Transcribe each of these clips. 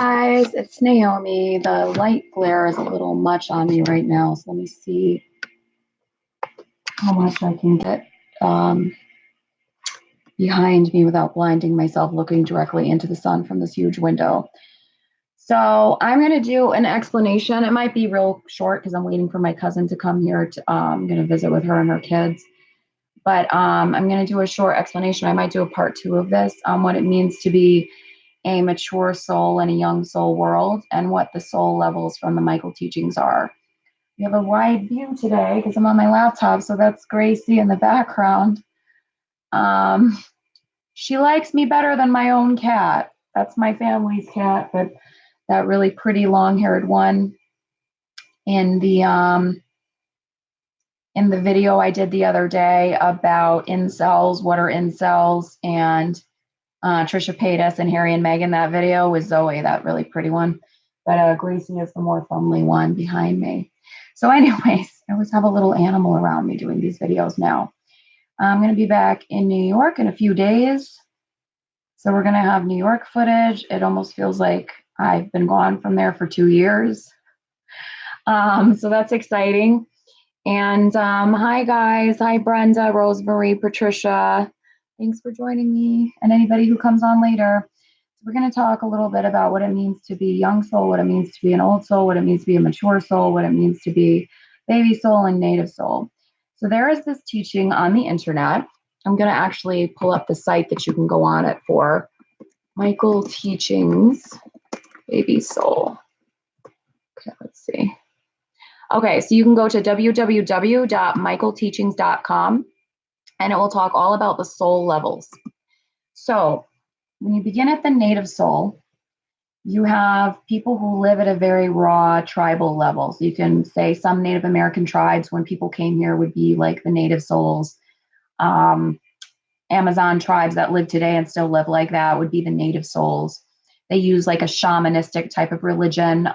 Guys, it's Naomi. The light glare is a little much on me right now, so let me see how much I can get behind me without blinding myself looking directly into the sun from this huge window. So I'm going to do an explanation. It might be real short because I'm waiting for my cousin to come here. I'm going to visit with her and her kids. But I'm going to do a short explanation. I might do a part 2 of this on what it means to be a mature soul in a young soul world and what the soul levels from the Michael teachings are. We have a wide view today because I'm on my laptop, so that's Gracie in the background. She likes me better than my own cat. That's my family's cat, but that really pretty long-haired one in the video I did the other day about incels, what are incels, and Trisha Paytas and Harry and Meghan. That video was Zoe, that really pretty one. But Gracie is the more friendly one behind me. So anyways, I always have a little animal around me doing these videos now. I'm going to be back in New York in a few days. So we're going to have New York footage. It almost feels like I've been gone from there for 2 years. So that's exciting. And hi, guys. Hi, Brenda, Rosemary, Patricia. Thanks for joining me and anybody who comes on later. So we're going to talk a little bit about what it means to be a young soul, what it means to be an old soul, what it means to be a mature soul, what it means to be baby soul and native soul. So there is this teaching on the internet. I'm going to actually pull up the site that you can go on it for. Michael Teachings, baby soul. Okay, let's see. Okay, so you can go to www.michaelteachings.com and it will talk all about the soul levels. So when you begin at the native soul, you have people who live at a very raw tribal level. So you can say some Native American tribes when people came here would be like the native souls. Amazon tribes that live today and still live like that would be the native souls. They use like a shamanistic type of religion.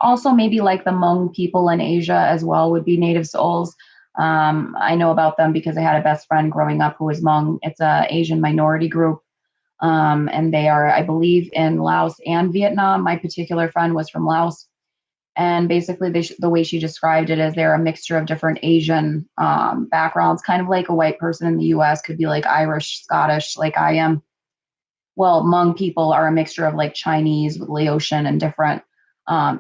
Also maybe like the Hmong people in Asia as well would be native souls. I know about them because I had a best friend growing up who was Hmong. It's an Asian minority group. And they are, I believe, in Laos and Vietnam. My particular friend was from Laos. And basically the way she described it is they're a mixture of different Asian backgrounds, kind of like a white person in the US could be like Irish, Scottish, like I am. Well, Hmong people are a mixture of like Chinese, Laotian, and different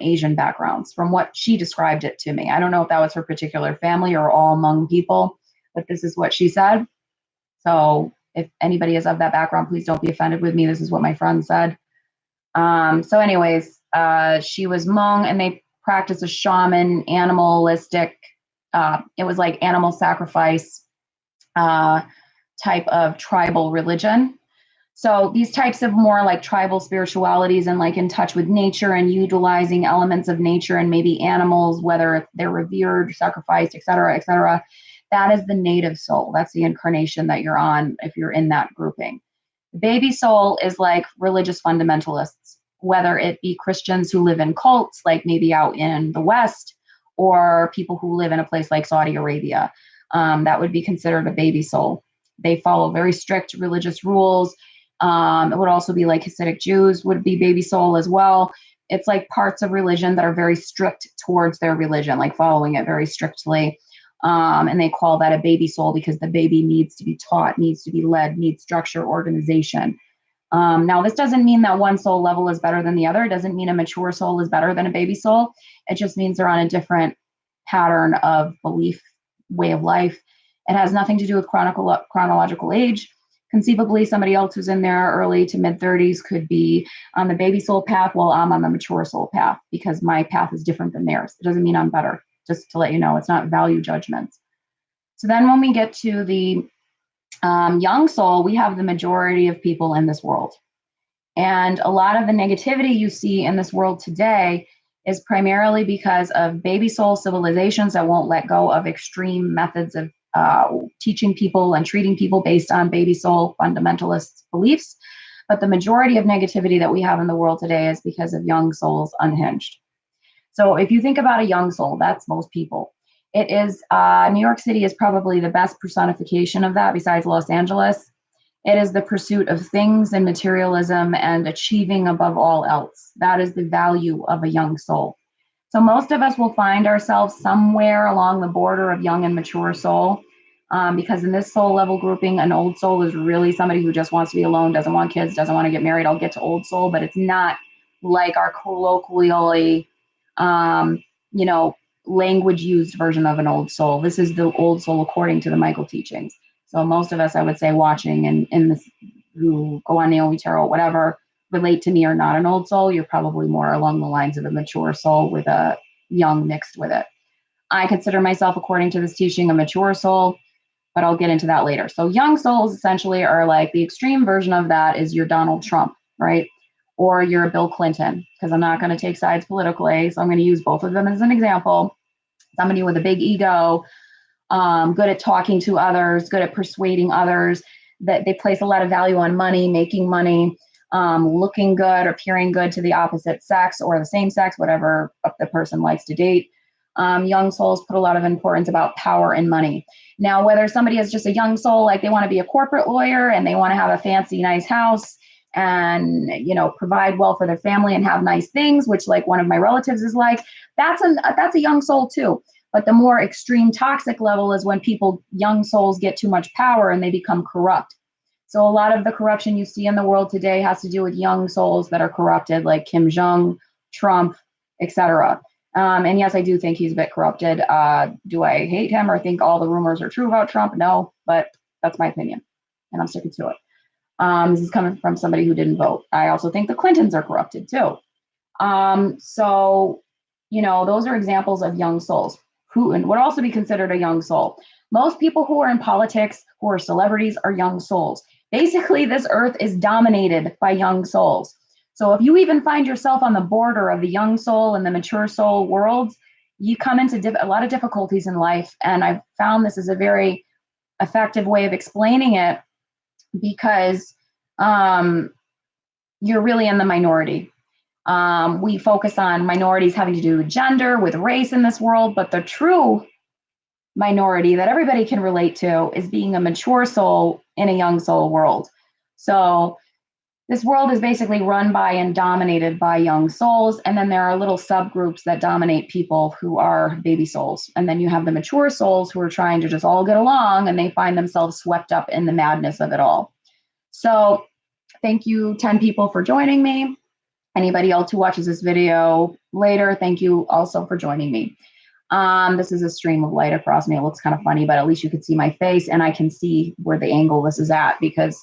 Asian backgrounds from what she described it to me. I don't know if that was her particular family or all Hmong people, but this is what she said. So if anybody is of that background, please don't be offended with me. This is what my friend said. So anyways, she was Hmong and they practiced a shaman, animalistic, it was like animal sacrifice type of tribal religion. So these types of more like tribal spiritualities and like in touch with nature and utilizing elements of nature and maybe animals, whether they're revered, sacrificed, et cetera, that is the native soul. That's the incarnation that you're on if you're in that grouping. The baby soul is like religious fundamentalists, whether it be Christians who live in cults, like maybe out in the West, or people who live in a place like Saudi Arabia. That would be considered a baby soul. They follow very strict religious rules. It would also be like Hasidic Jews would be baby soul as well. It's like parts of religion that are very strict towards their religion, like following it very strictly. And they call that a baby soul because the baby needs to be taught, needs to be led, needs structure, organization. Now, this doesn't mean that one soul level is better than the other. It doesn't mean a mature soul is better than a baby soul. It just means they're on a different pattern of belief, way of life. It has nothing to do with chronological age. Conceivably, somebody else who's in their early to mid 30s could be on the baby soul path while I'm on the mature soul path because my path is different than theirs. It doesn't mean I'm better, just to let you know. It's not value judgments. So then when we get to the young soul, we have the majority of people in this world. And a lot of the negativity you see in this world today is primarily because of baby soul civilizations that won't let go of extreme methods of teaching people and treating people based on baby soul fundamentalist beliefs. But the majority of negativity that we have in the world today is because of young souls unhinged. So if you think about a young soul, that's most people. It is, New York City is probably the best personification of that besides Los Angeles. It is the pursuit of things and materialism and achieving above all else. That is the value of a young soul. So most of us will find ourselves somewhere along the border of young and mature soul. Because in this soul level grouping, an old soul is really somebody who just wants to be alone, doesn't want kids, doesn't want to get married. I'll get to old soul, but it's not like our colloquially, you know, language used version of an old soul. This is the old soul according to the Michael teachings. So most of us, I would say, watching and in this, who go on Naomi Tarot, whatever, relate to me are not an old soul. You're probably more along the lines of a mature soul with a young mixed with it. I consider myself, according to this teaching, a mature soul, but I'll get into that later. So young souls essentially are like the extreme version of that is your Donald Trump, right? Or you're a Bill Clinton, because I'm not going to take sides politically. So I'm going to use both of them as an example. Somebody with a big ego, good at talking to others, good at persuading others, that they place a lot of value on money, making money, looking good, appearing good to the opposite sex or the same sex, whatever the person likes to date. Young souls put a lot of importance about power and money. Now, whether somebody is just a young soul, like they want to be a corporate lawyer and they want to have a fancy, nice house and, you know, provide well for their family and have nice things, which like one of my relatives is like, that's a young soul too. But the more extreme toxic level is when young souls get too much power and they become corrupt. So a lot of the corruption you see in the world today has to do with young souls that are corrupted, like Kim Jong, Trump, etc. And yes, I do think he's a bit corrupted. Do I hate him or think all the rumors are true about Trump? No, but that's my opinion, and I'm sticking to it. This is coming from somebody who didn't vote. I also think the Clintons are corrupted too. So, you know, those are examples of young souls. Putin would also be considered a young soul. Most people who are in politics, who are celebrities, are young souls. Basically, this earth is dominated by young souls. So if you even find yourself on the border of the young soul and the mature soul worlds, you come into a lot of difficulties in life. And I've found this is a very effective way of explaining it because you're really in the minority. We focus on minorities having to do with gender, with race in this world, but the true minority that everybody can relate to is being a mature soul in a young soul world. So this world is basically run by and dominated by young souls. And then there are little subgroups that dominate people who are baby souls. And then you have the mature souls who are trying to just all get along and they find themselves swept up in the madness of it all. So thank you, 10 people, for joining me. Anybody else who watches this video later, thank you also for joining me. This is a stream of light across me. It looks kind of funny, but at least you can see my face and I can see where the angle this is at because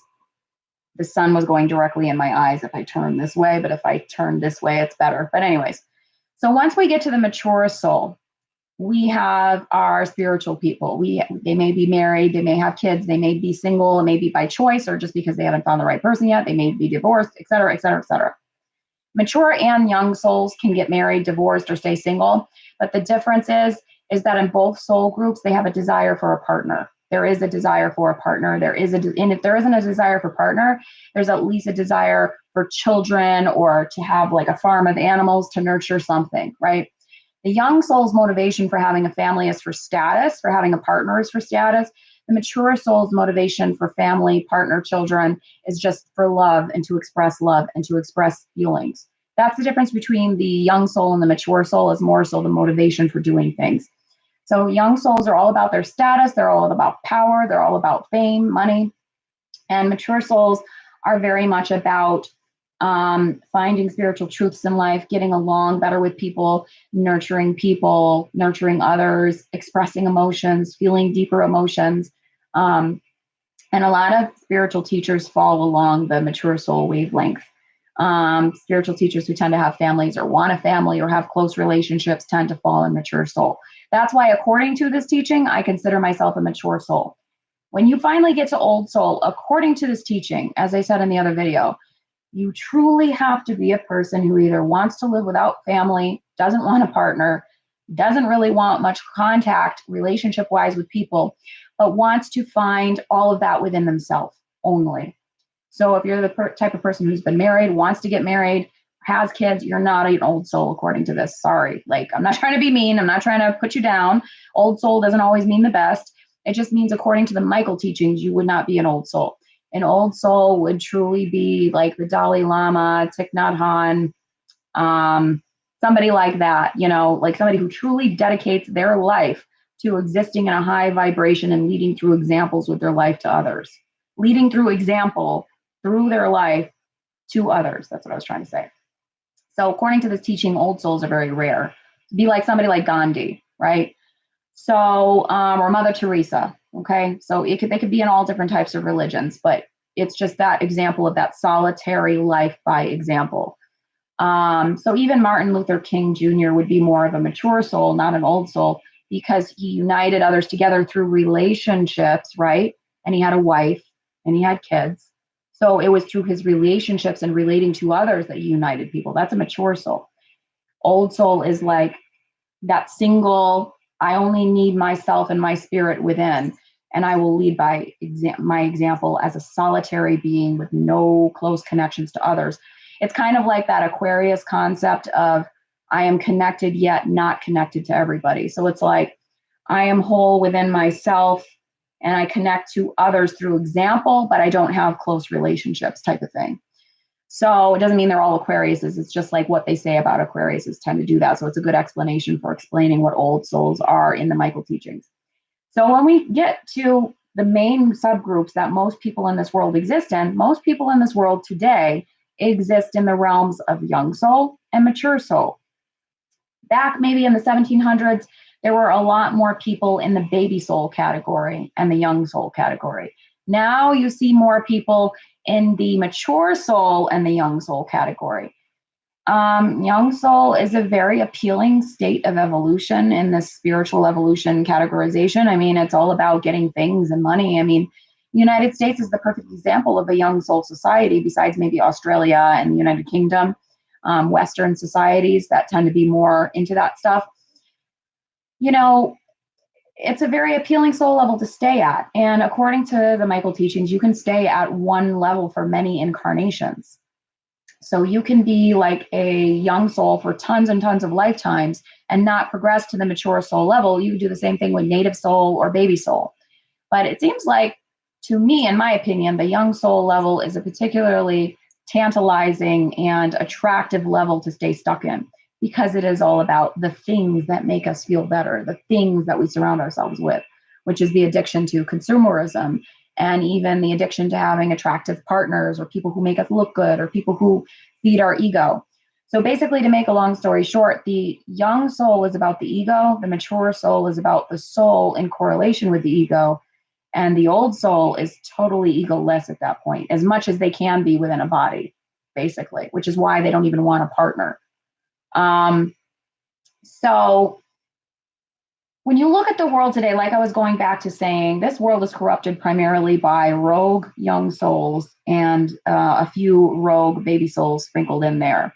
the sun was going directly in my eyes if I turn this way, but if I turn this way, it's better. But anyways, so once we get to the mature soul, we have our spiritual people. They may be married, they may have kids, they may be single, it may be by choice or just because they haven't found the right person yet, they may be divorced, et cetera, et cetera, et cetera. Mature and young souls can get married, divorced, or stay single, but the difference is that in both soul groups, they have a desire for a partner. There is a desire for a partner. And if there isn't a desire for partner, there's at least a desire for children or to have like a farm of animals to nurture something, right? The young soul's motivation for having a family is for status, for having a partner is for status. The mature soul's motivation for family, partner, children is just for love and to express feelings. That's the difference between the young soul and the mature soul is more so the motivation for doing things. So young souls are all about their status. They're all about power. They're all about fame, money. And mature souls are very much about finding spiritual truths in life, getting along better with people, nurturing others, expressing emotions, feeling deeper emotions. And a lot of spiritual teachers fall along the mature soul wavelength. Spiritual teachers who tend to have families or want a family or have close relationships tend to fall in mature soul. That's why, according to this teaching, I consider myself a mature soul. When you finally get to old soul, according to this teaching, as I said in the other video, you truly have to be a person who either wants to live without family, doesn't want a partner, doesn't really want much contact relationship-wise with people, but wants to find all of that within themselves only. So if you're the type of person who's been married, wants to get married, has kids, you're not an old soul according to this. Sorry. Like, I'm not trying to be mean. I'm not trying to put you down. Old soul doesn't always mean the best. It just means according to the Michael teachings, you would not be an old soul. An old soul would truly be like the Dalai Lama, Thich Nhat Hanh, somebody like that, you know, like somebody who truly dedicates their life to existing in a high vibration and leading through examples with their life to others. Leading through example through their life to others. That's what I was trying to say. So according to this teaching, old souls are very rare. Be like somebody like Gandhi, right? So, or Mother Teresa, okay? So they could be in all different types of religions, but it's just that example of that solitary life by example. So even Martin Luther King Jr. would be more of a mature soul, not an old soul, because he united others together through relationships, right? And he had a wife and he had kids. So it was through his relationships and relating to others that he united people. That's a mature soul. Old soul is like that single, I only need myself and my spirit within, and I will lead by my example as a solitary being with no close connections to others. It's kind of like that Aquarius concept of I am connected yet not connected to everybody. So it's like I am whole within myself and I connect to others through example, but I don't have close relationships type of thing. So it doesn't mean they're all Aquariuses. It's just like what they say about Aquariuses tend to do that. So it's a good explanation for explaining what old souls are in the Michael teachings. So when we get to the main subgroups that most people in this world exist in, most people in this world today exist in the realms of young soul and mature soul. Back maybe in the 1700s, there were a lot more people in the baby soul category and the young soul category. Now you see more people in the mature soul and the young soul category. Young soul is a very appealing state of evolution in this spiritual evolution categorization. I mean, it's all about getting things and money. I mean, the United States is the perfect example of a young soul society, besides maybe Australia and the United Kingdom, Western societies that tend to be more into that stuff. You know, it's a very appealing soul level to stay at. And according to the Michael teachings, you can stay at one level for many incarnations. So you can be like a young soul for tons and tons of lifetimes and not progress to the mature soul level. You can do the same thing with native soul or baby soul. But it seems like, to me, in my opinion, the young soul level is a particularly tantalizing and attractive level to stay stuck in, because it is all about the things that make us feel better, the things that we surround ourselves with, which is the addiction to consumerism, and even the addiction to having attractive partners or people who make us look good or people who feed our ego. So basically, to make a long story short, the young soul is about the ego, the mature soul is about the soul in correlation with the ego, and the old soul is totally egoless at that point, as much as they can be within a body, basically, which is why they don't even want a partner. So when you look at the world today, like I was going back to saying, this world is corrupted primarily by rogue young souls and a few rogue baby souls sprinkled in there.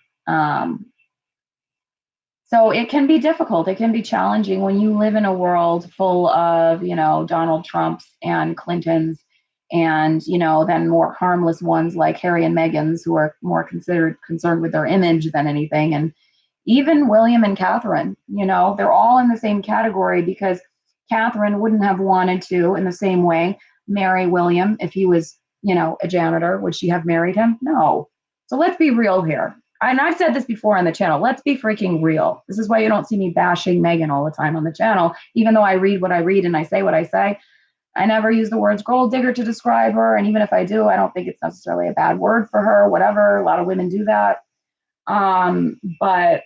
So it can be difficult. It can be challenging when you live in a world full of, you know, Donald Trumps and Clintons and, you know, then more harmless ones like Harry and Meghan's, who are more concerned with their image than anything. And even William and Catherine, you know, they're all in the same category, because Catherine wouldn't have wanted to, in the same way, marry William if he was, you know, a janitor. Would she have married him? No. So let's be real here. And I've said this before on the channel. Let's be freaking real. This is why you don't see me bashing Meghan all the time on the channel, even though I read what I read and I say what I say. I never use the words gold digger to describe her. And even if I do, I don't think it's necessarily a bad word for her, whatever. A lot of women do that. But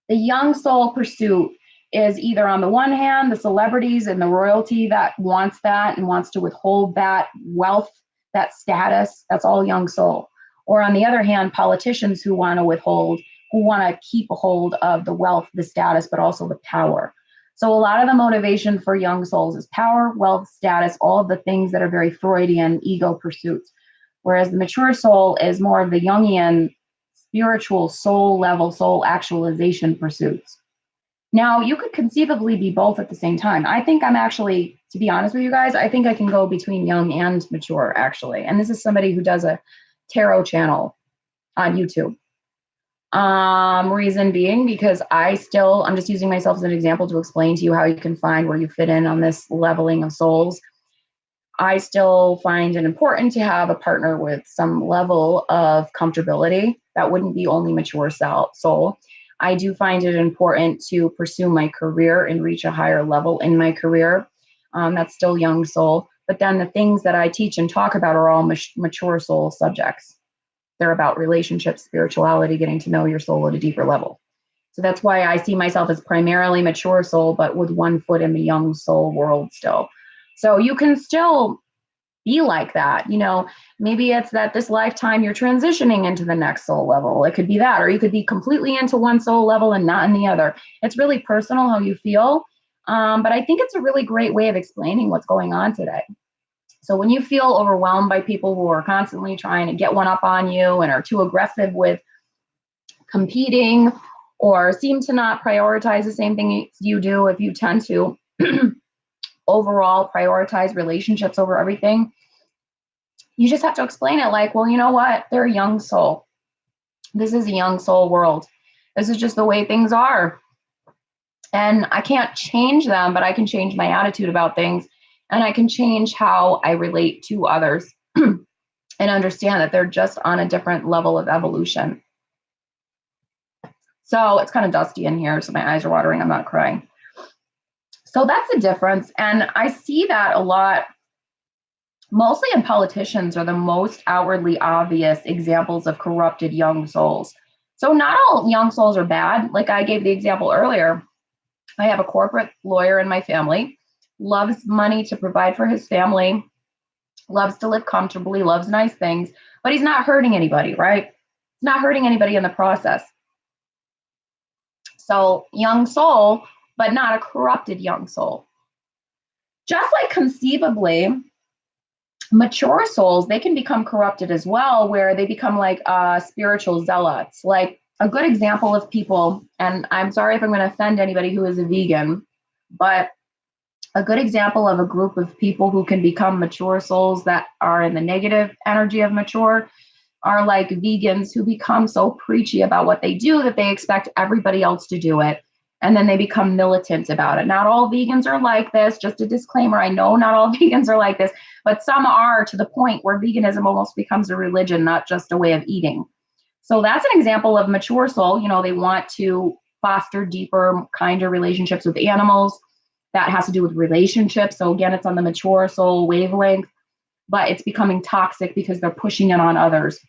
the young soul pursuit is either, on the one hand, the celebrities and the royalty that wants that and wants to withhold that wealth, that status. That's all young soul. Or on the other hand, politicians who want to withhold, who want to keep a hold of the wealth, the status, but also the power. So a lot of the motivation for young souls is power, wealth, status, all of the things that are very Freudian ego pursuits. Whereas the mature soul is more of the Jungian spiritual soul level, soul actualization pursuits. Now, you could conceivably be both at the same time. I think I'm actually, to be honest with you guys, I think I can go between young and mature, actually. And this is somebody who does a tarot channel on YouTube. Reason being, because I'm just using myself as an example to explain to you how you can find where you fit in on this leveling of souls. I still find it important to have a partner with some level of comfortability. That wouldn't be only mature soul. I do find it important to pursue my career and reach a higher level in my career. That's still young soul. But then the things that I teach and talk about are all mature soul subjects. They're about relationships, spirituality, getting to know your soul at a deeper level. So that's why I see myself as primarily mature soul, but with one foot in the young soul world still. So you can still be like that. Maybe it's that this lifetime you're transitioning into the next soul level. It could be that, or you could be completely into one soul level and not in the other. It's really personal how you feel. But I think it's a really great way of explaining what's going on today. So when you feel overwhelmed by people who are constantly trying to get one up on you and are too aggressive with competing or seem to not prioritize the same thing you do, if you tend to overall prioritize relationships over everything, you just have to explain it like, well, you know what? They're a young soul. This is a young soul world. This is just the way things are. And I can't change them, but I can change my attitude about things. And I can change how I relate to others and understand that they're just on a different level of evolution. So it's kind of dusty in here, so my eyes are watering. I'm not crying. So that's the difference. And I see that a lot, mostly in politicians are the most outwardly obvious examples of corrupted young souls. So not all young souls are bad. Like I gave the example earlier. I have a corporate lawyer in my family, loves money to provide for his family, loves to live comfortably, loves nice things, but he's not hurting anybody, right? He's not hurting anybody in the process. So young soul, but not a corrupted young soul. Just like conceivably, mature souls, they can become corrupted as well, where they become like spiritual zealots. Like a good example of people, and I'm sorry if I'm going to offend anybody who is a vegan, but a good example of a group of people who can become mature souls that are in the negative energy of mature are like vegans who become so preachy about what they do that they expect everybody else to do it. And then they become militant about it. Not all vegans are like this. Just a disclaimer. I know not all vegans are like this, but some are, to the point where veganism almost becomes a religion, not just a way of eating. So that's an example of mature soul. They want to foster deeper, kinder relationships with animals. That has to do with relationships. So again, it's on the mature soul wavelength, but it's becoming toxic because they're pushing it on others.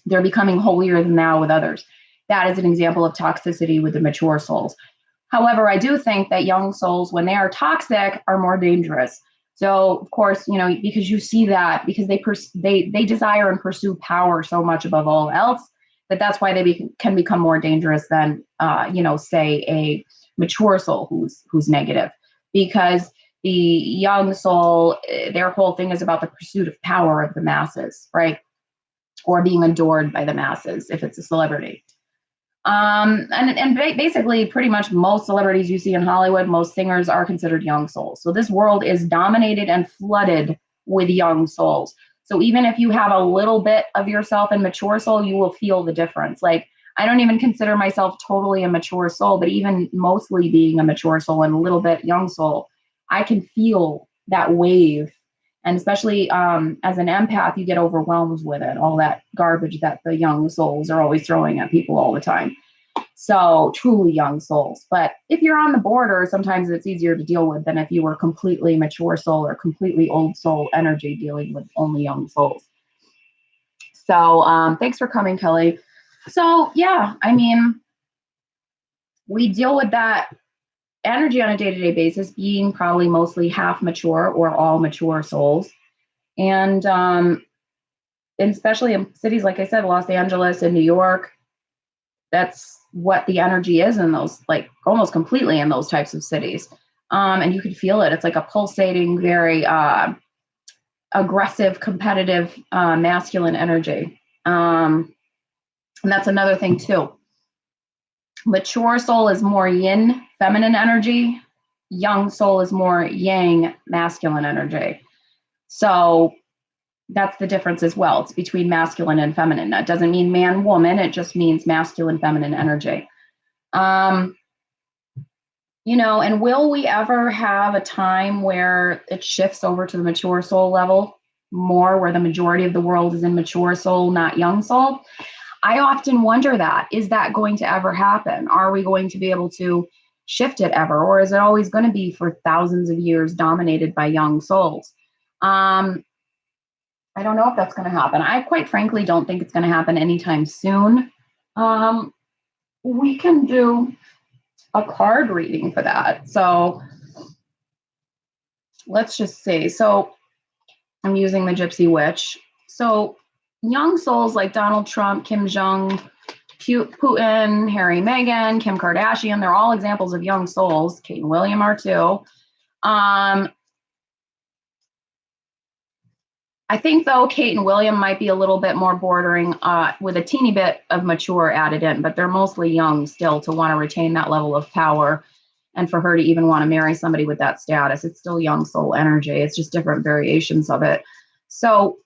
They're becoming holier than thou with others. That is an example of toxicity with the mature souls. However, I do think that young souls, when they are toxic, are more dangerous. So, of course, because you see that, because they desire and pursue power so much above all else, that's why they can become more dangerous than, say a mature soul who's negative. Because the young soul, their whole thing is about the pursuit of power of the masses, right? Or being adored by the masses if it's a celebrity. And basically pretty much most celebrities you see in Hollywood, most singers are considered young souls. So this world is dominated and flooded with young souls. So even if you have a little bit of yourself in mature soul, you will feel the difference. Like I don't even consider myself totally a mature soul, but even mostly being a mature soul and a little bit young soul, I can feel that wave. And especially as an empath, you get overwhelmed with it, all that garbage that the young souls are always throwing at people all the time. So truly young souls. But if you're on the border, sometimes it's easier to deal with than if you were completely mature soul or completely old soul energy dealing with only young souls. So thanks for coming, Kelly. So yeah, I mean, we deal with that energy on a day-to-day basis, being probably mostly half mature or all mature souls. And especially in cities, like I said, Los Angeles and New York, that's what the energy is in those, like almost completely in those types of cities. And you could feel it. It's like a pulsating, very aggressive, competitive, masculine energy. And that's another thing too. Mature soul is more yin, feminine energy. Young soul is more yang, masculine energy. So that's the difference as well. It's between masculine and feminine. That doesn't mean man, woman. It just means masculine, feminine energy. And will we ever have a time where it shifts over to the mature soul level more, where the majority of the world is in mature soul, not young soul? I often wonder that. Is that going to ever happen? Are we going to be able to shift it ever? Or is it always going to be for thousands of years dominated by young souls? I don't know if that's going to happen. I quite frankly don't think it's going to happen anytime soon. We can do a card reading for that. So let's just see. So I'm using the Gypsy Witch. So young souls like Donald Trump, Kim Jong, Putin, Harry, Meghan, Kim Kardashian, they're all examples of young souls. Kate and William are too. I think, though, Kate and William might be a little bit more bordering with a teeny bit of mature added in, but they're mostly young still to want to retain that level of power. And for her to even want to marry somebody with that status, it's still young soul energy. It's just different variations of it. So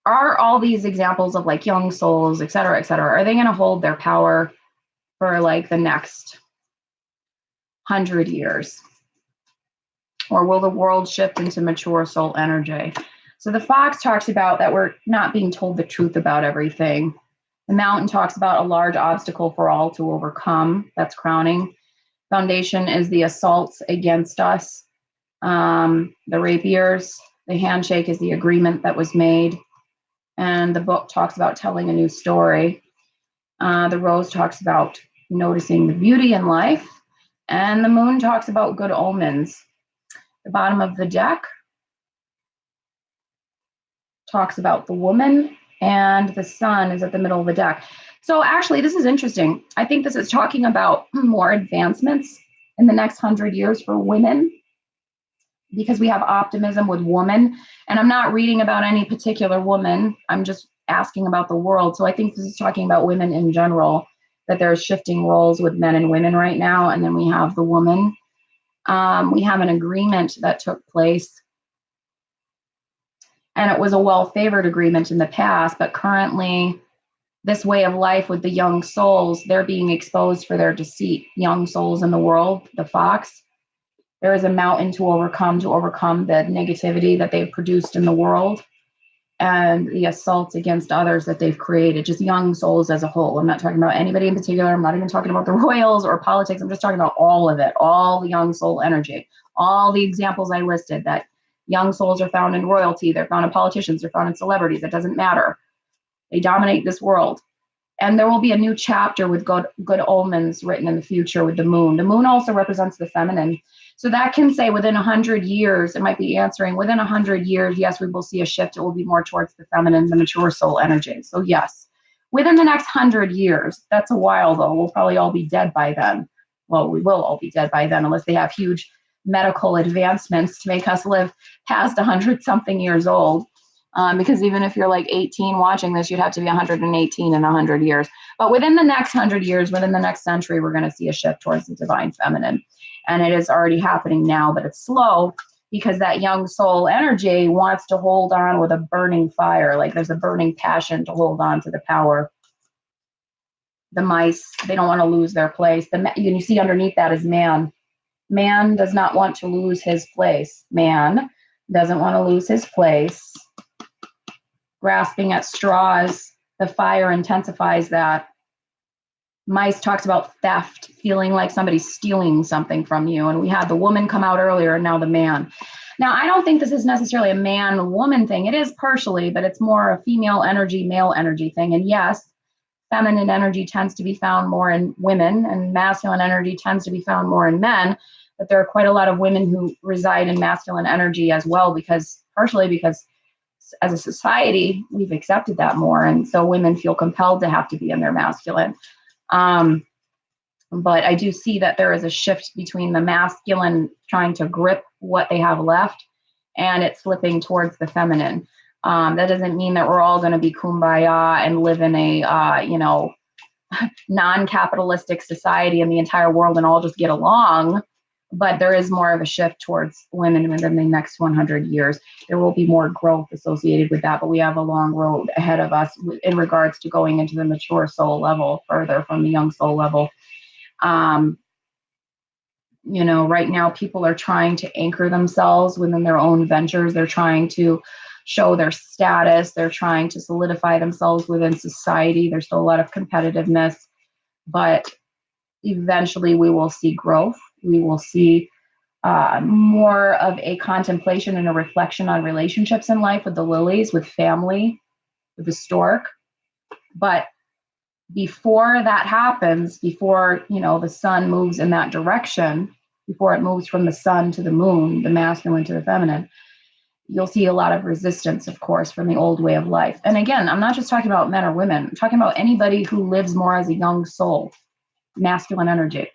are all these examples of like young souls, et cetera, are they going to hold their power for like the next 100 years? Or will the world shift into mature soul energy? So the fox talks about that we're not being told the truth about everything. The mountain talks about a large obstacle for all to overcome. That's crowning. Foundation is the assaults against us. The rapiers. The handshake is the agreement that was made. And the book talks about telling a new story. The rose talks about noticing the beauty in life. And the moon talks about good omens. The bottom of the deck talks about the woman, and the sun is at the middle of the deck. So actually, this is interesting. I think this is talking about more advancements in the next 100 years for women, because we have optimism with woman. And I'm not reading about any particular woman. I'm just asking about the world. So I think this is talking about women in general, that there's shifting roles with men and women right now. And then we have the woman. We have an agreement that took place, and it was a well-favored agreement in the past, but currently this way of life with the young souls, they're being exposed for their deceit. Young souls in the world, the fox, there is a mountain to overcome the negativity that they've produced in the world and the assaults against others that they've created, just young souls as a whole. I'm not talking about anybody in particular. I'm not even talking about the royals or politics. I'm just talking about all of it, all the young soul energy, all the examples I listed, that young souls are found in royalty. They're found in politicians. They're found in celebrities. It doesn't matter. They dominate this world. And there will be a new chapter with good omens written in the future with the moon. The moon also represents the feminine. So that can say within 100 years, it might be answering within 100 years, yes, we will see a shift. It will be more towards the feminine, the mature soul energy. So yes, within the next 100 years, that's a while though. We'll probably all be dead by then. Well, we will all be dead by then, unless they have huge medical advancements to make us live past 100 something years old. Because even if you're like 18 watching this, you'd have to be 118 in 100 years. But within the next 100 years, within the next century, we're going to see a shift towards the divine feminine. And it is already happening now, but it's slow because that young soul energy wants to hold on with a burning fire. Like there's a burning passion to hold on to the power. The mice, they don't want to lose their place. You see underneath that is man. Man does not want to lose his place. Man doesn't want to lose his place. Grasping at straws, the fire intensifies that. Mice talks about theft, feeling like somebody's stealing something from you. And we had the woman come out earlier, and now the man. Now, I don't think this is necessarily a man-woman thing. It is partially, but it's more a female energy, male energy thing. And yes, feminine energy tends to be found more in women, and masculine energy tends to be found more in men. But there are quite a lot of women who reside in masculine energy as well, partially because as a society, we've accepted that more. And so women feel compelled to have to be in their masculine. But I do see that there is a shift between the masculine trying to grip what they have left, and it's flipping towards the feminine. That doesn't mean that we're all going to be kumbaya and live in a, non-capitalistic society in the entire world and all just get along. But there is more of a shift towards women within the next 100 years. There will be more growth associated with that, but we have a long road ahead of us in regards to going into the mature soul level further from the young soul level. You know, right now people are trying to anchor themselves within their own ventures. They're trying to show their status. They're trying to solidify themselves within society. There's still a lot of competitiveness, but eventually we will see growth. We will see more of a contemplation and a reflection on relationships in life with the lilies, with family, with the stork. But before that happens, before, you know, the sun moves in that direction, before it moves from the sun to the moon, the masculine to the feminine, you'll see a lot of resistance, of course, from the old way of life. And again, I'm not just talking about men or women. I'm talking about anybody who lives more as a young soul. Masculine energy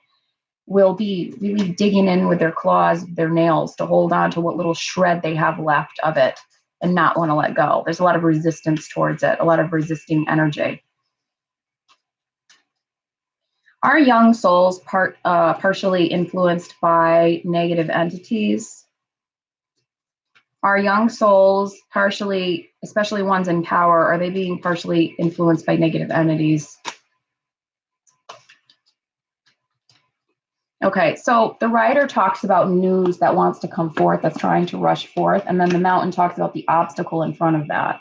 will be really digging in with their claws, their nails, to hold on to what little shred they have left of it and not want to let go. There's a lot of resistance towards it, a lot of resisting energy. Are young souls partially influenced by negative entities? Are young souls partially, especially ones in power, are they being partially influenced by negative entities? Okay, so the rider talks about news that wants to come forth, that's trying to rush forth, and then the mountain talks about the obstacle in front of that.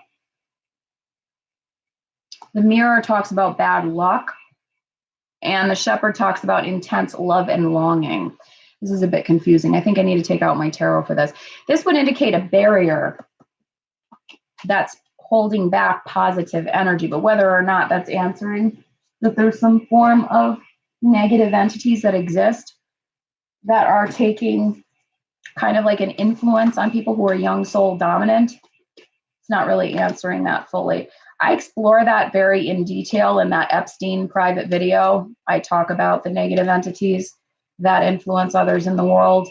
The mirror talks about bad luck, and the shepherd talks about intense love and longing. This is a bit confusing. I think I need to take out my tarot for this. This would indicate a barrier that's holding back positive energy, but whether or not that's answering that there's some form of negative entities that exist that are taking kind of like an influence on people who are young soul dominant, it's not really answering that fully. I explore that very in detail in that Epstein private video. I talk about the negative entities that influence others in the world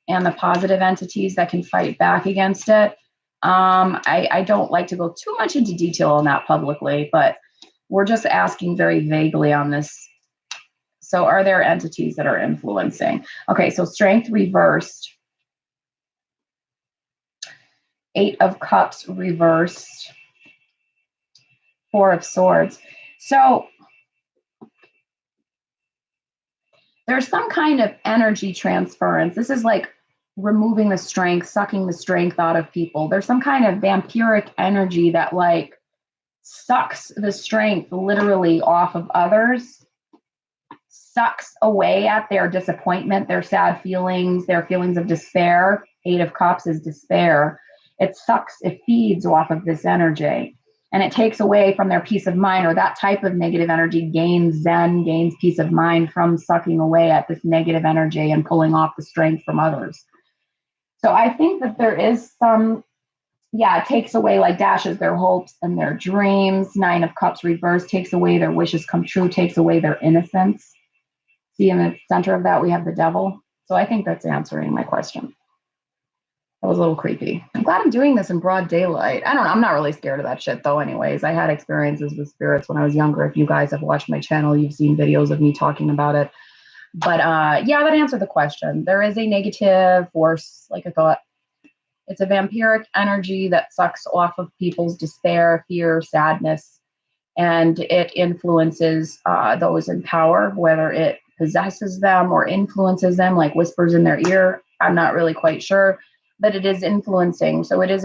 and the positive entities that can fight back against it. I don't like to go too much into detail on that publicly, but we're just asking very vaguely on this. So are there entities that are influencing? Okay, so strength reversed. 8 of Cups reversed. 4 of Swords. So there's some kind of energy transference. This is like removing the strength, sucking the strength out of people. There's some kind of vampiric energy that like sucks the strength literally off of others, sucks away at their disappointment, their sad feelings, their feelings of despair. 8 of Cups is despair. It sucks, it feeds off of this energy. And it takes away from their peace of mind, or that type of negative energy gains zen, gains peace of mind from sucking away at this negative energy and pulling off the strength from others. So I think that there is some, it takes away, like dashes their hopes and their dreams. 9 of Cups reversed takes away their wishes come true, takes away their innocence. See, in the center of that, we have the devil. So I think that's answering my question. That was a little creepy. I'm glad I'm doing this in broad daylight. I don't know. I'm not really scared of that shit though anyways. I had experiences with spirits when I was younger. If you guys have watched my channel, you've seen videos of me talking about it. But that answered the question. There is a negative force, like I thought. It's a vampiric energy that sucks off of people's despair, fear, sadness, and it influences those in power, whether it possesses them or influences them, like whispers in their ear. I'm not really quite sure. But it is influencing. So it is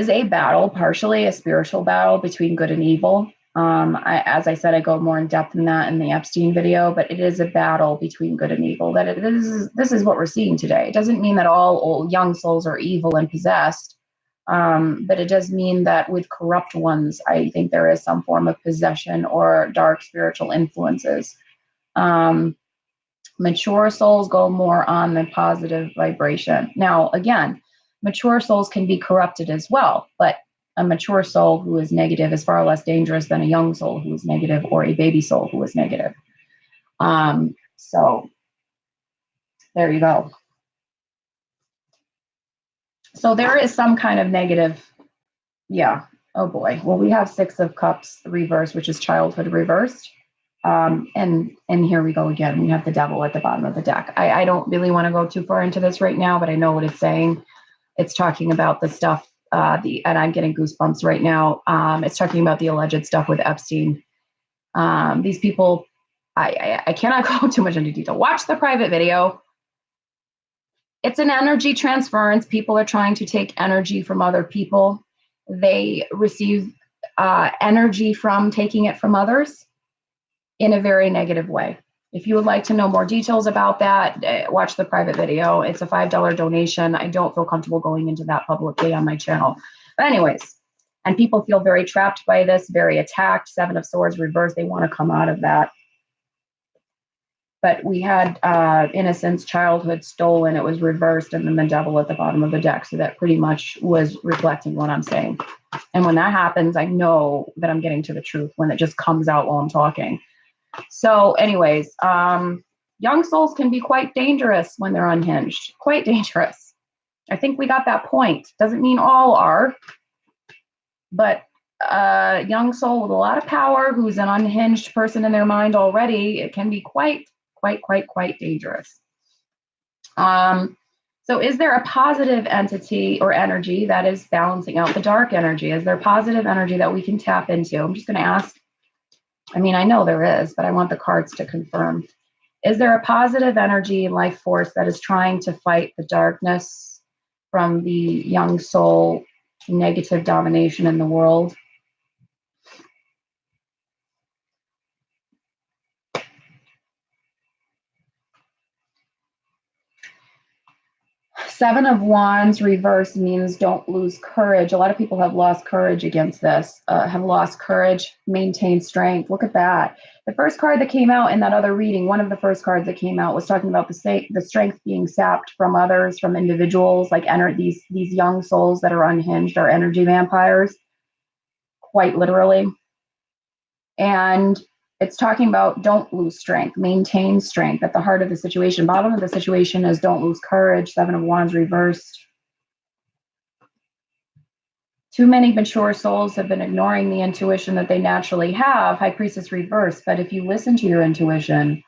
a battle, partially a spiritual battle between good and evil. As I said, I go more in depth in that in the Epstein video, but it is a battle between good and evil. This is what we're seeing today. It doesn't mean that all old young souls are evil and possessed, but it does mean that with corrupt ones, I think there is some form of possession or dark spiritual influences. Mature souls go more on the positive vibration. Now, again, mature souls can be corrupted as well, but a mature soul who is negative is far less dangerous than a young soul who is negative or a baby soul who is negative. So there you go. So there is some kind of negative. Yeah. Oh boy. Well, we have 6 of Cups reversed, which is childhood reversed. And here we go again. We have the devil at the bottom of the deck. I don't really want to go too far into this right now, but I know what it's saying. It's talking about the stuff, and I'm getting goosebumps right now. It's talking about the alleged stuff with Epstein. These people I cannot go too much into detail. Watch the private video. It's an energy transference. People are trying to take energy from other people. They receive energy from taking it from others in a very negative way. If you would like to know more details about that, watch the private video. It's a $5 donation. I don't feel comfortable going into that publicly on my channel. But anyways, and people feel very trapped by this, very attacked. 7 of Swords reversed. They want to come out of that. But we had innocence, childhood stolen. It was reversed, and then the devil at the bottom of the deck. So that pretty much was reflecting what I'm saying. And when that happens, I know that I'm getting to the truth when it just comes out while I'm talking. So anyways, young souls can be quite dangerous when they're unhinged. Quite dangerous. I think we got that point. Doesn't mean all are. But a young soul with a lot of power who's an unhinged person in their mind already, it can be quite dangerous. So is there a positive entity or energy that is balancing out the dark energy? Is there positive energy that we can tap into? I'm just going to ask. I mean, I know there is, but I want the cards to confirm. Is there a positive energy, life force that is trying to fight the darkness from the young soul negative domination in the world? Seven of Wands reverse means don't lose courage. A lot of people have lost courage against this, have lost courage, maintain strength. Look at that. The first card that came out in that other reading, one of the first cards that came out was talking about the strength being sapped from others, from individuals, like these young souls that are unhinged, are energy vampires, quite literally. And it's talking about don't lose strength, maintain strength at the heart of the situation. Bottom of the situation is don't lose courage. 7 of Wands reversed. Too many mature souls have been ignoring the intuition that they naturally have. High Priestess reversed. But if you listen to your intuition,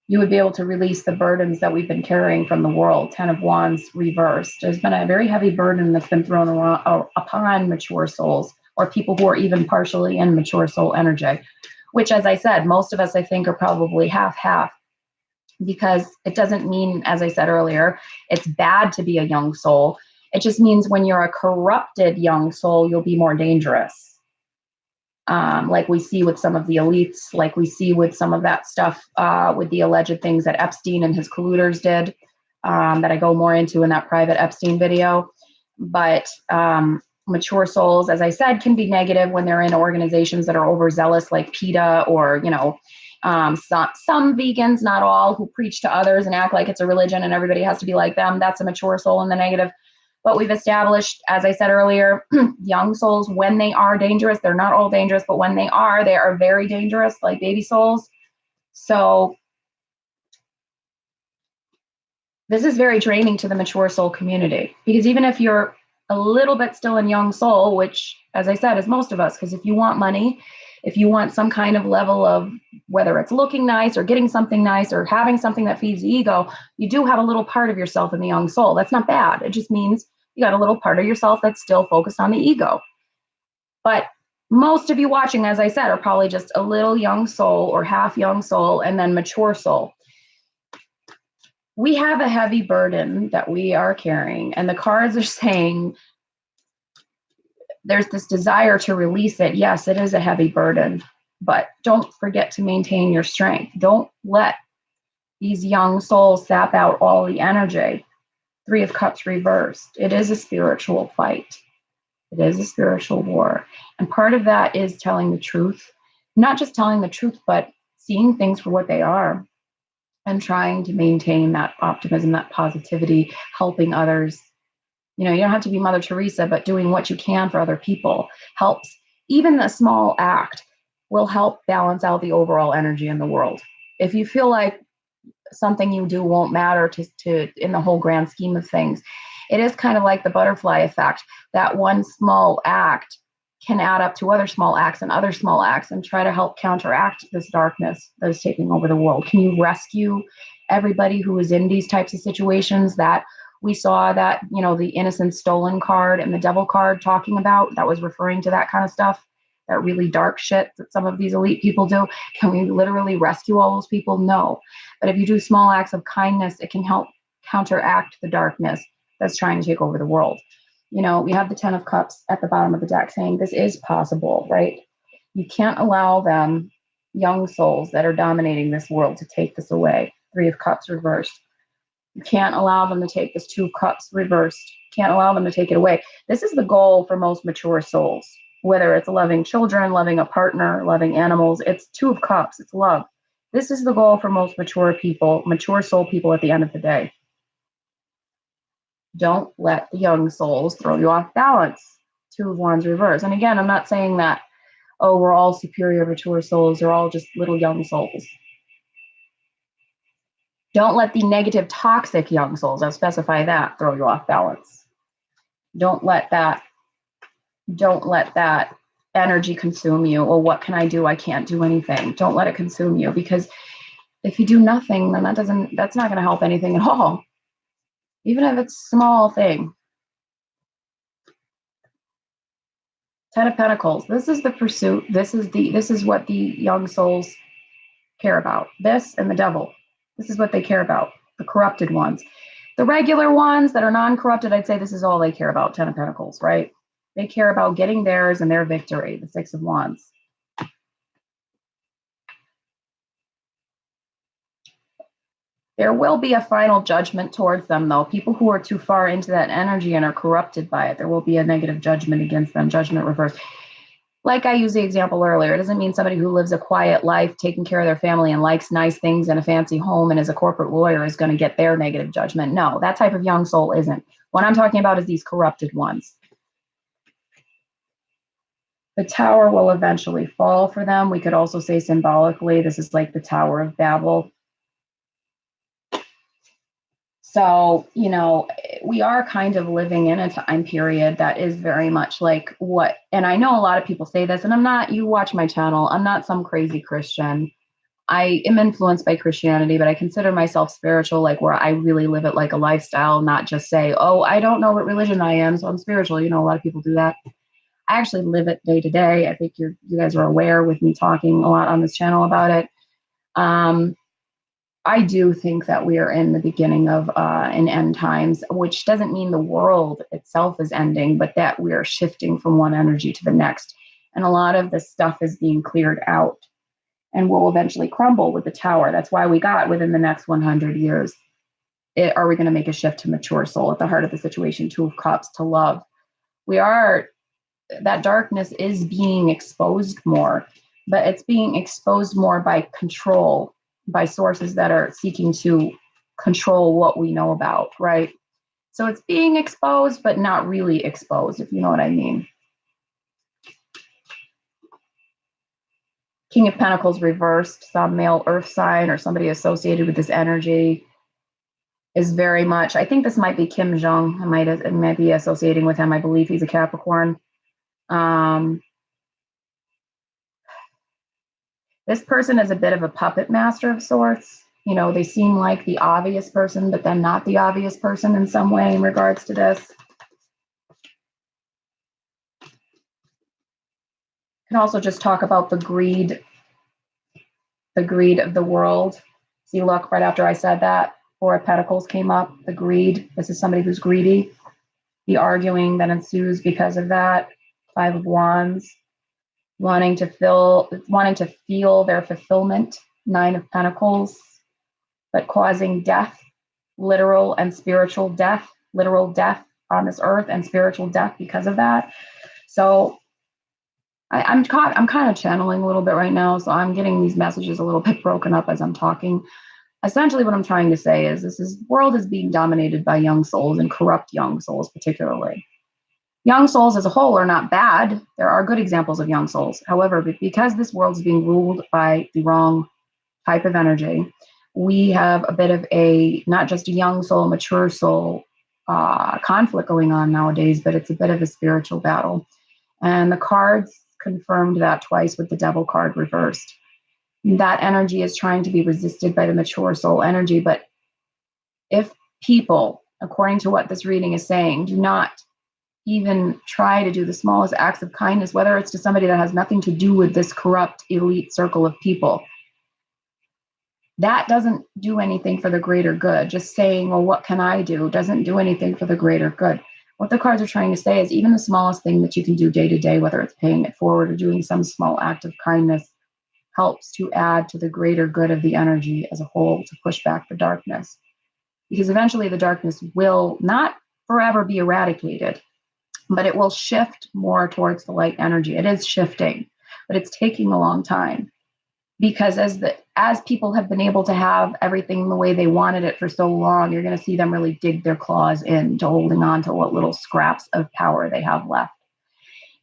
you would be able to release the burdens that we've been carrying from the world. 10 of Wands reversed. There's been a very heavy burden that's been thrown around, upon mature souls, or people who are even partially in mature soul energy, which, as I said, most of us, I think, are probably half-half, because it doesn't mean, as I said earlier, it's bad to be a young soul. It just means when you're a corrupted young soul, you'll be more dangerous. Like we see with some of the elites, like we see with some of that stuff, with the alleged things that Epstein and his colluders did, that I go more into in that private Epstein video. But mature souls, as I said, can be negative when they're in organizations that are overzealous, like PETA, or, you know, some vegans, not all, who preach to others and act like it's a religion and everybody has to be like them. That's a mature soul in the negative. But we've established, as I said earlier, young souls, when they are dangerous, they're not all dangerous, but when they are very dangerous, like baby souls. So this is very draining to the mature soul community, because even if you're a little bit still in young soul, which, as I said, is most of us, because if you want money, if you want some kind of level of, whether it's looking nice or getting something nice or having something that feeds the ego, you do have a little part of yourself in the young soul. That's not bad. It just means you got a little part of yourself that's still focused on the ego. But most of you watching, as I said, are probably just a little young soul or half young soul and then mature soul. We have a heavy burden that we are carrying, and the cards are saying there's this desire to release it. Yes, it is a heavy burden, but don't forget to maintain your strength. Don't let these young souls sap out all the energy. 3 of Cups reversed. It is a spiritual fight. It is a spiritual war. And part of that is telling the truth. Not just telling the truth, but seeing things for what they are and trying to maintain that optimism, that positivity, helping others. You know, you don't have to be Mother Teresa, but doing what you can for other people helps. Even the small act will help balance out the overall energy in the world. If you feel like something you do won't matter to in the whole grand scheme of things, it is kind of like the butterfly effect. That one small act can add up to other small acts and other small acts and try to help counteract this darkness that is taking over the world. Can you rescue everybody who is in these types of situations that we saw, that, you know, the innocent stolen card and the devil card talking about, that was referring to that kind of stuff? that really dark shit that some of these elite people do. Can we literally rescue all those people? No. But if you do small acts of kindness, it can help counteract the darkness that's trying to take over the world. You know, we have the 10 of Cups at the bottom of the deck saying this is possible, right? You can't allow them, young souls that are dominating this world, to take this away. 3 of Cups reversed. You can't allow them to take this 2 of Cups reversed. Can't allow them to take it away. This is the goal for most mature souls, whether it's loving children, loving a partner, loving animals. It's 2 of Cups. It's love. This is the goal for most mature people, mature soul people at the end of the day. Don't let the young souls throw you off balance. 2 of Wands reverse. And again, I'm not saying that, oh, we're all superior mature souls. They're all just little young souls. Don't let the negative, toxic young souls, I'll specify that, throw you off balance. Don't let that energy consume you. Well, what can I do? I can't do anything. Don't let it consume you, because if you do nothing, then that's not going to help anything at all. Even if it's a small thing. 10 of Pentacles. This is the pursuit. This is what the young souls care about. This and the Devil. This is what they care about. The corrupted ones. The regular ones that are non-corrupted, I'd say this is all they care about. 10 of Pentacles, right? They care about getting theirs and their victory. The 6 of Wands. There will be a final judgment towards them, though. People who are too far into that energy and are corrupted by it, there will be a negative judgment against them, judgment reversed. Like I used the example earlier, it doesn't mean somebody who lives a quiet life, taking care of their family and likes nice things and a fancy home and is a corporate lawyer is going to get their negative judgment. No, that type of young soul isn't. What I'm talking about is these corrupted ones. The tower will eventually fall for them. We could also say symbolically, this is like the Tower of Babel. So, you know, we are kind of living in a time period that is very much like what, and I know a lot of people say this, and I'm not, you watch my channel, I'm not some crazy Christian. I am influenced by Christianity, but I consider myself spiritual, like where I really live it like a lifestyle, not just say, oh, I don't know what religion I am, so I'm spiritual. You know, a lot of people do that. I actually live it day to day. I think you guys are aware with me talking a lot on this channel about it. I do think that we are in the beginning of an end times, which doesn't mean the world itself is ending, but that we are shifting from one energy to the next. And a lot of this stuff is being cleared out and will eventually crumble with the tower. That's why we got within the next 100 years. Are we going to make a shift to mature soul at the heart of the situation? 2 of Cups to love. That darkness is being exposed more, but it's being exposed more by control, by sources that are seeking to control what we know about, right? So it's being exposed, but not really exposed, if you know what I mean. King of Pentacles reversed, some male earth sign or somebody associated with this energy is very much, I think this might be Kim Jong. It might be associating with him. I believe he's a Capricorn. This person is a bit of a puppet master of sorts. You know, they seem like the obvious person, but then not the obvious person in some way in regards to this. Can also just talk about the greed of the world. See, look, right after I said that, 4 of Pentacles came up, the greed. This is somebody who's greedy. The arguing that ensues because of that. 5 of Wands. Wanting to feel their fulfillment. 9 of Pentacles. But causing death, literal and spiritual death, literal death on this earth and spiritual death because of that. So I'm kind of channeling a little bit right now, so I'm getting these messages a little bit broken up as I'm talking. Essentially, what I'm trying to say is world is being dominated by young souls and corrupt young souls particularly. Young souls as a whole are not bad. There are good examples of young souls. However, because this world is being ruled by the wrong type of energy, we have a bit of a, not just a young soul, mature soul conflict going on nowadays, but it's a bit of a spiritual battle. And the cards confirmed that twice with the Devil card reversed. That energy is trying to be resisted by the mature soul energy. But if people, according to what this reading is saying, do not even try to do the smallest acts of kindness, whether it's to somebody that has nothing to do with this corrupt elite circle of people, that doesn't do anything for the greater good. Just saying, well, what can I do, doesn't do anything for the greater good. What the cards are trying to say is even the smallest thing that you can do day to day, whether it's paying it forward or doing some small act of kindness, helps to add to the greater good of the energy as a whole, to push back the darkness. Because eventually the darkness will not forever be eradicated, but it will shift more towards the light energy. It is shifting, but it's taking a long time. Because as people have been able to have everything the way they wanted it for so long, you're going to see them really dig their claws into holding on to what little scraps of power they have left.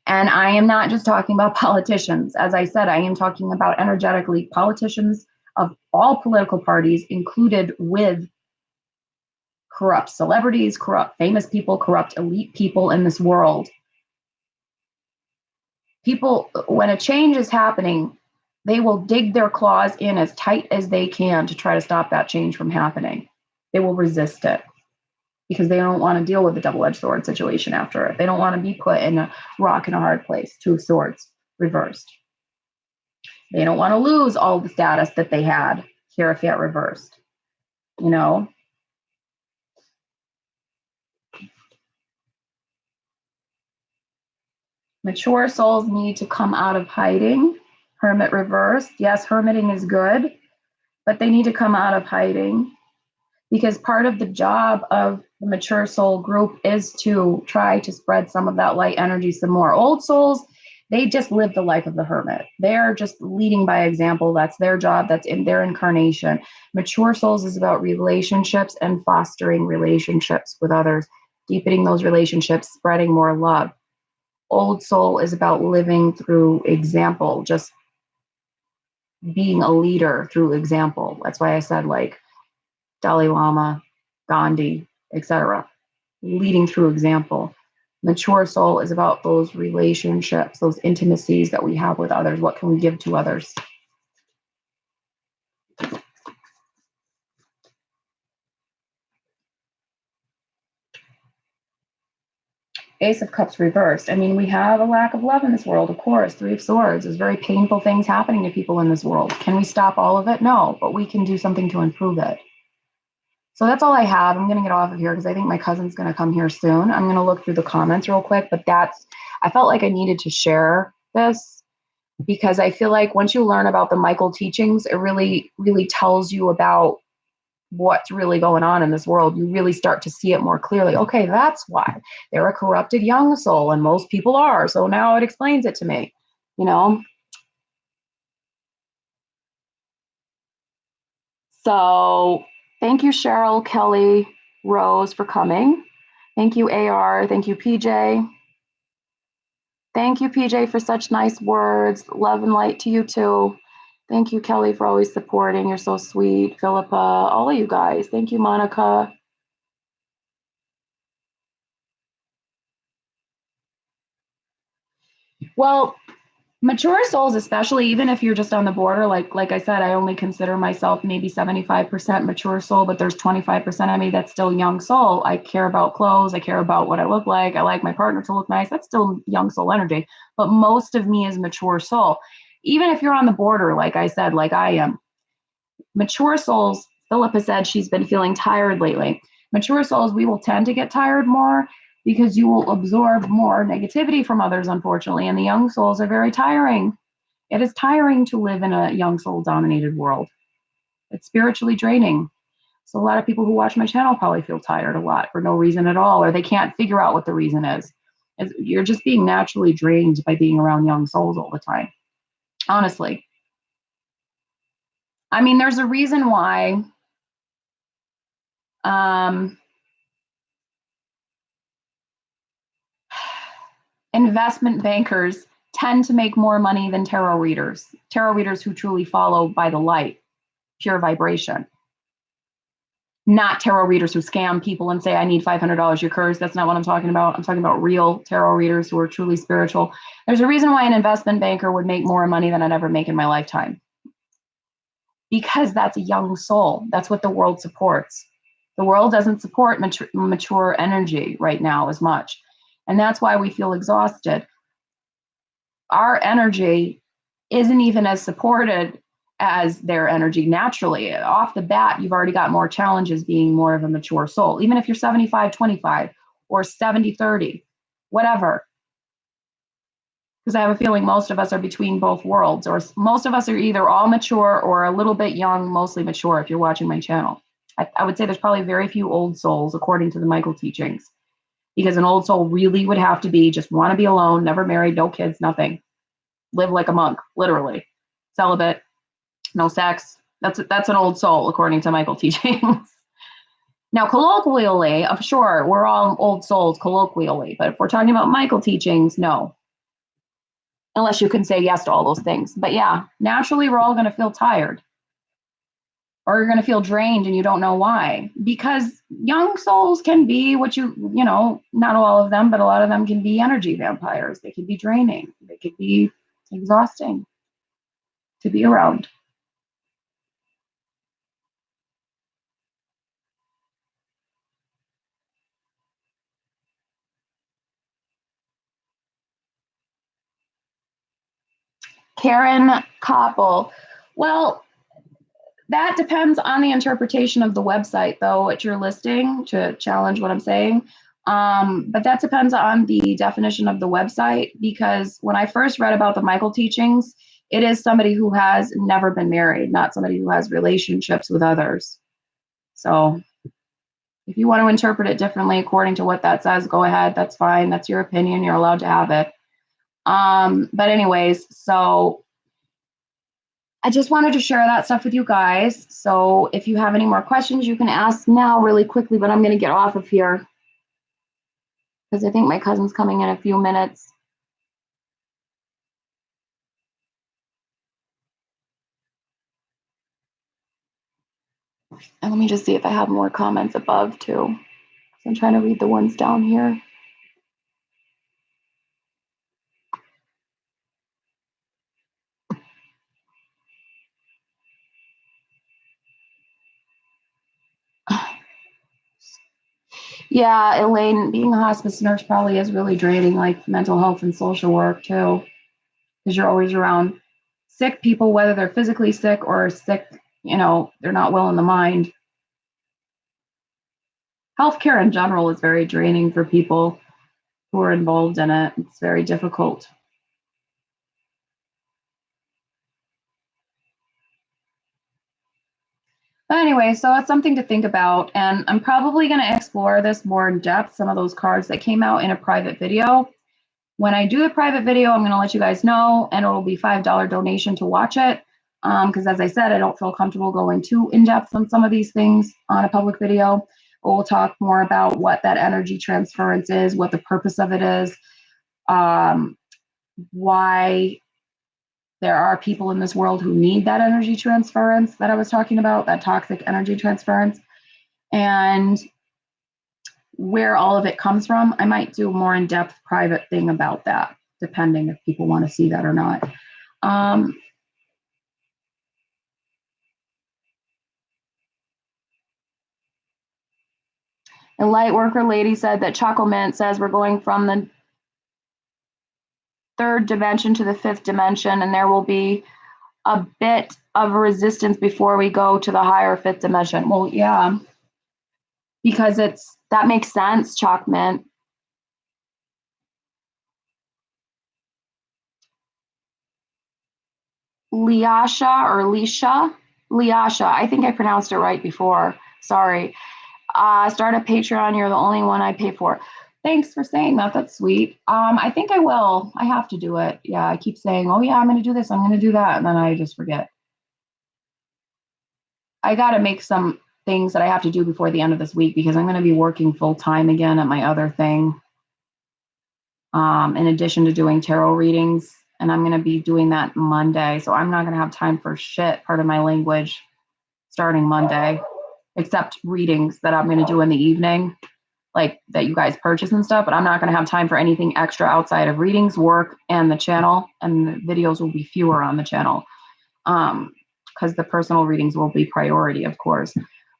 And I am not just talking about politicians. As I said, I am talking about energetically politicians of all political parties, included with corrupt celebrities, corrupt famous people, corrupt elite people in this world. People, when a change is happening, they will dig their claws in as tight as they can to try to stop that change from happening. They will resist it because they don't want to deal with the double-edged sword situation after it. They don't want to be put in a rock and a hard place, two swords reversed. They don't want to lose all the status that they had, Hierophant reversed. You know? Mature souls need to come out of hiding. Hermit reversed. Yes, hermiting is good, but they need to come out of hiding, because part of the job of the mature soul group is to try to spread some of that light energy some more. Old souls, they just live the life of the hermit. They're just leading by example. That's their job. That's in their incarnation. Mature souls is about relationships and fostering relationships with others, deepening those relationships, spreading more love. Old soul is about living through example, just being a leader through example. That's why I said like Dalai Lama, Gandhi, etc. Leading through example. Mature soul is about those relationships, those intimacies that we have with others. What can we give to others? Ace of Cups reversed. I mean, we have a lack of love in this world, of course. Three of Swords. There's very painful things happening to people in this world. Can we stop all of it? No, but we can do something to improve it. So that's all I have. I'm going to get off of here because I think my cousin's going to come here soon. I'm going to look through the comments real quick, but I felt like I needed to share this because I feel like once you learn about the Michael teachings, it really, really tells you about what's really going on in this world. You really start to see it more clearly. Okay, that's why they're a corrupted young soul, and most people are. So now it explains it to me, you know? So thank you, Cheryl, Kelly, Rose, for coming. Thank you, AR. Thank you, PJ. Thank you, PJ, for such nice words. Love and light to you, too. Thank you, Kelly, for always supporting. You're so sweet. Philippa, all of you guys. Thank you, Monica. Well, mature souls, especially, even if you're just on the border, like I said, I only consider myself maybe 75% mature soul, but there's 25% of me that's still young soul. I care about clothes. I care about what I look like. I like my partner to look nice. That's still young soul energy. But most of me is mature soul. Even if you're on the border, like I said, like I am, mature souls, Philippa said she's been feeling tired lately. Mature souls, we will tend to get tired more because you will absorb more negativity from others, unfortunately. And the young souls are very tiring. It is tiring to live in a young soul dominated world. It's spiritually draining. So a lot of people who watch my channel probably feel tired a lot for no reason at all, or they can't figure out what the reason is. You're just being naturally drained by being around young souls all the time. Honestly. I mean, there's a reason why investment bankers tend to make more money than tarot readers who truly follow by the light, pure vibration. Not tarot readers who scam people and say, I need $500, your curse. That's not what I'm talking about. I'm talking about real tarot readers who are truly spiritual. There's a reason why an investment banker would make more money than I'd ever make in my lifetime. Because that's a young soul. That's what the world supports. The world doesn't support mature energy right now as much. And that's why we feel exhausted. Our energy isn't even as supported as their energy naturally. Off the bat, you've already got more challenges being more of a mature soul, even if you're 75-25 or 70-30, whatever. Because I have a feeling most of us are between both worlds, or most of us are either all mature or a little bit young, mostly mature, if you're watching my channel. I would say there's probably very few old souls, according to the Michael teachings, because an old soul really would have to be just want to be alone, never married, no kids, nothing. Live like a monk, literally. Celibate, no sex. That's an old soul, according to Michael teachings. Now, colloquially, I'm sure we're all old souls colloquially, but if we're talking about Michael teachings, no. Unless you can say yes to all those things. But yeah, naturally, we're all going to feel tired. Or you're going to feel drained and you don't know why. Because young souls can be what not all of them, but a lot of them can be energy vampires. They can be draining. They could be exhausting to be around. Karen Koppel. Well, that depends on the interpretation of the website, though, what you're listing to challenge what I'm saying. But that depends on the definition of the website, because when I first read about the Michael teachings, it is somebody who has never been married, not somebody who has relationships with others. So if you want to interpret it differently according to what that says, go ahead. That's fine. That's your opinion. You're allowed to have it. But anyways, so I just wanted to share that stuff with you guys. So if you have any more questions, you can ask now really quickly, but I'm going to get off of here because I think my cousin's coming in a few minutes. And let me just see if I have more comments above too. I'm trying to read the ones down here. Yeah, Elaine, being a hospice nurse probably is really draining, like mental health and social work too, because you're always around sick people, whether they're physically sick or sick, they're not well in the mind. Healthcare in general is very draining for people who are involved in it. It's very difficult. But anyway, so it's something to think about. And I'm probably going to explore this more in depth, some of those cards that came out in a private video. When I do the private video, I'm going to let you guys know, and it'll be $5 donation to watch it. Because as I said, I don't feel comfortable going too in depth on some of these things on a public video. But we'll talk more about what that energy transference is, what the purpose of it is, why there are people in this world who need that energy transference that I was talking about, that toxic energy transference, and where all of it comes from. I might do a more in-depth private thing about that, depending if people want to see that or not. The light worker lady said that Choco Mint says we're going from the third dimension to the fifth dimension, and there will be a bit of resistance before we go to the higher fifth dimension. Well, yeah, because that makes sense, Choc Mint. Liasha or Liasha. I think I pronounced it right before. Sorry. Start a Patreon. You're the only one I pay for. Thanks for saying that. That's sweet. I think I will. I have to do it. Yeah, I keep saying, oh yeah, I'm going to do this. I'm going to do that. And then I just forget. I got to make some things that I have to do before the end of this week because I'm going to be working full time again at my other thing. In addition to doing tarot readings. And I'm going to be doing that Monday. So I'm not going to have time for shit, part of my language, starting Monday, except readings that I'm going to do in the evening, like that you guys purchase and stuff. But I'm not going to have time for anything extra outside of readings, work, and the channel. And the videos will be fewer on the channel because the personal readings will be priority, of course.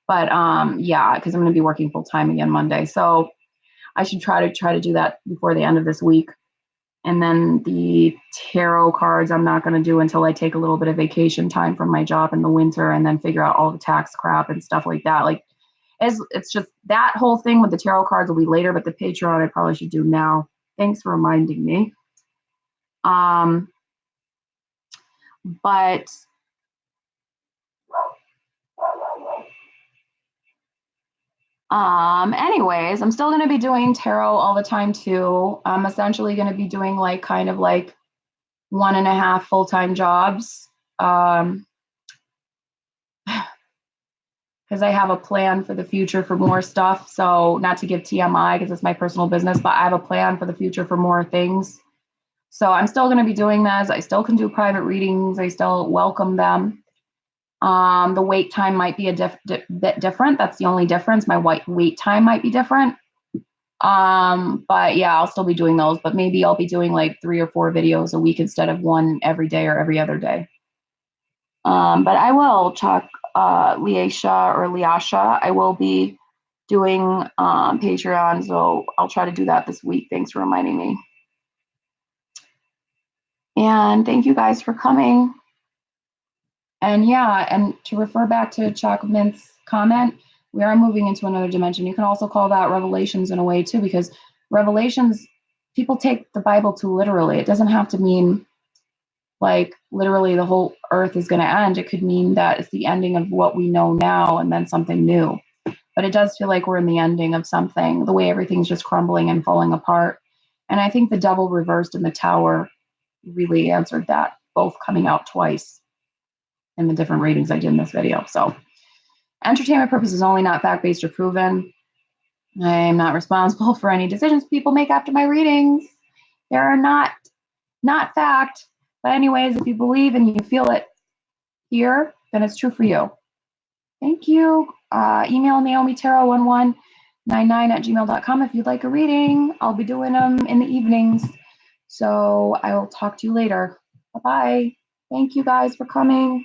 But yeah, because I'm going to be working full time again Monday. So I should try to do that before the end of this week. And then the tarot cards I'm not going to do until I take a little bit of vacation time from my job in the winter and then figure out all the tax crap and stuff like that. Like, it's just that whole thing with the tarot cards will be later, but the Patreon I probably should do now. Thanks for reminding me. But anyways, I'm still going to be doing tarot all the time too. I'm essentially going to be doing like kind of like 1.5 full-time jobs. Because I have a plan for the future for more stuff. So not to give TMI because it's my personal business, but I have a plan for the future for more things. So I'm still going to be doing this. I still can do private readings. I still welcome them. The wait time might be a bit different. That's the only difference. My wait time might be different. But yeah, I'll still be doing those, but maybe I'll be doing like 3 or 4 videos a week instead of one every day or every other day. But I will talk Leisha or Liasha. I will be doing Patreon, so I'll try to do that this week. Thanks for reminding me. And thank you guys for coming. And yeah, and to refer back to Chocominth's comment, we are moving into another dimension. You can also call that revelations in a way too, because revelations, people take the Bible too literally. It doesn't have to mean like literally the whole earth is going to end. It could mean that it's the ending of what we know now and then something new. But it does feel like we're in the ending of something, the way everything's just crumbling and falling apart. And I think the devil reversed in the tower really answered that, both coming out twice in the different readings I did in this video. So entertainment purposes only, not fact-based or proven. I am not responsible for any decisions people make after my readings. They are not fact. But anyways, if you believe and you feel it here, then it's true for you. Thank you. Email Naomi Tarot 1199@gmail.com if you'd like a reading. I'll be doing them in the evenings. So I will talk to you later. Bye-bye. Thank you guys for coming.